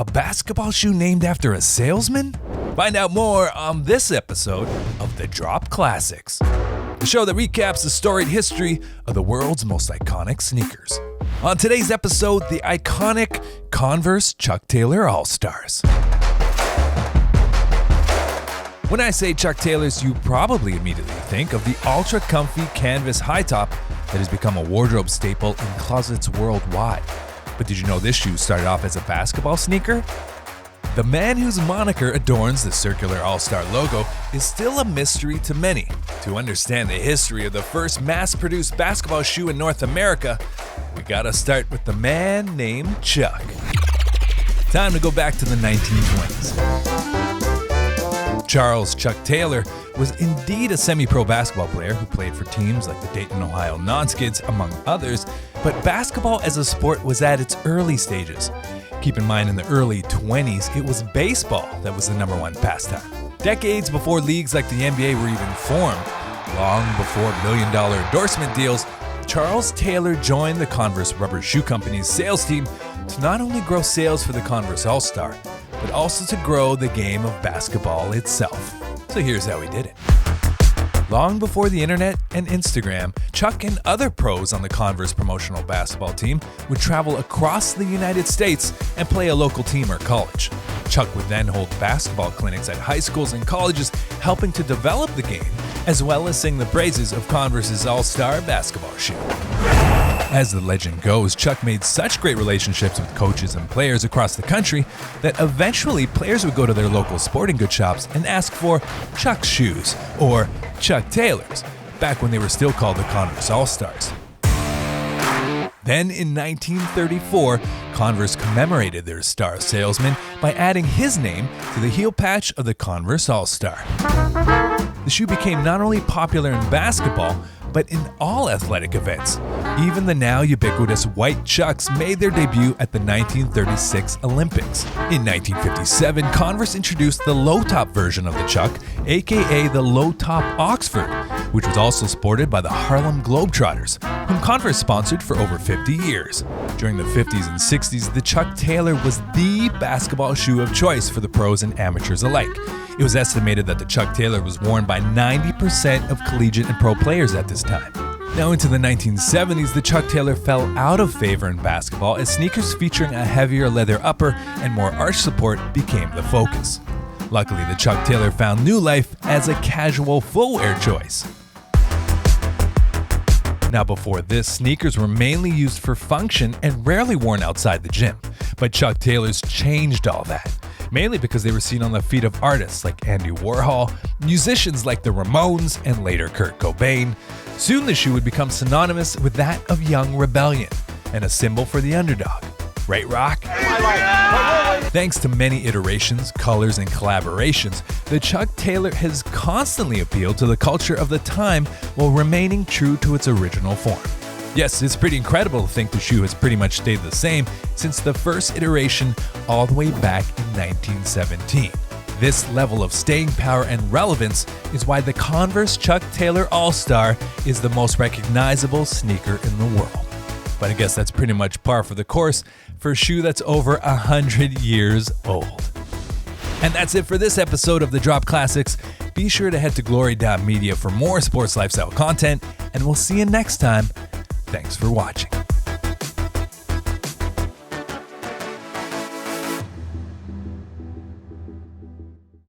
A basketball shoe named after a salesman? Find out more on this episode of The Drop Classics, the show that recaps the storied history of the world's most iconic sneakers. On today's episode, the iconic Converse Chuck Taylor All-Stars. When I say Chuck Taylors, you probably immediately think of the ultra-comfy canvas high top that has become a wardrobe staple in closets worldwide. But did you know this shoe started off as a basketball sneaker? The man whose moniker adorns the circular All-Star logo is still a mystery to many. To understand the history of the first mass-produced basketball shoe in North America, we gotta start with the man named Chuck. Time to go back to the 1920s. Charles Chuck Taylor was indeed a semi-pro basketball player who played for teams like the Dayton, Ohio Non-Skids, among others, but basketball as a sport was at its early stages. Keep in mind, in the early 20s, it was baseball that was the number one pastime. Decades before leagues like the NBA were even formed, long before million-dollar endorsement deals, Charles Taylor joined the Converse Rubber Shoe Company's sales team to not only grow sales for the Converse All-Star, but also to grow the game of basketball itself. So here's how he did it. Long before the internet and Instagram, Chuck and other pros on the Converse promotional basketball team would travel across the United States and play a local team or college. Chuck would then hold basketball clinics at high schools and colleges, helping to develop the game, as well as sing the praises of Converse's all-star basketball shoe. As the legend goes, Chuck made such great relationships with coaches and players across the country that eventually players would go to their local sporting goods shops and ask for Chuck's shoes, or Chuck Taylors, back when they were still called the Converse All-Stars. Then in 1934, Converse commemorated their star salesman by adding his name to the heel patch of the Converse All-Star. The shoe became not only popular in basketball, but in all athletic events. Even the now ubiquitous white Chucks made their debut at the 1936 Olympics. In 1957, Converse introduced the low-top version of the Chuck, aka the low-top Oxford, which was also sported by the Harlem Globetrotters, whom Converse sponsored for over 50 years. During the 50s and 60s, the Chuck Taylor was the basketball shoe of choice for the pros and amateurs alike. It was estimated that the Chuck Taylor was worn by 90% of collegiate and pro players at this time. Now into the 1970s, the Chuck Taylor fell out of favor in basketball as sneakers featuring a heavier leather upper and more arch support became the focus. Luckily, the Chuck Taylor found new life as a casual footwear choice. Now before this, sneakers were mainly used for function and rarely worn outside the gym. But Chuck Taylors changed all that, mainly because they were seen on the feet of artists like Andy Warhol, musicians like the Ramones, and later Kurt Cobain. Soon the shoe would become synonymous with that of young rebellion, and a symbol for the underdog. Right, Rock? Thanks to many iterations, colors, and collaborations, the Chuck Taylor has constantly appealed to the culture of the time while remaining true to its original form. Yes, it's pretty incredible to think the shoe has pretty much stayed the same since the first iteration all the way back in 1917. This level of staying power and relevance is why the Converse Chuck Taylor All-Star is the most recognizable sneaker in the world. But I guess that's pretty much par for the course for a shoe that's over 100 years old. And that's it for this episode of The Drop Classics. Be sure to head to glory.media for more sports lifestyle content, and we'll see you next time. Thanks for watching.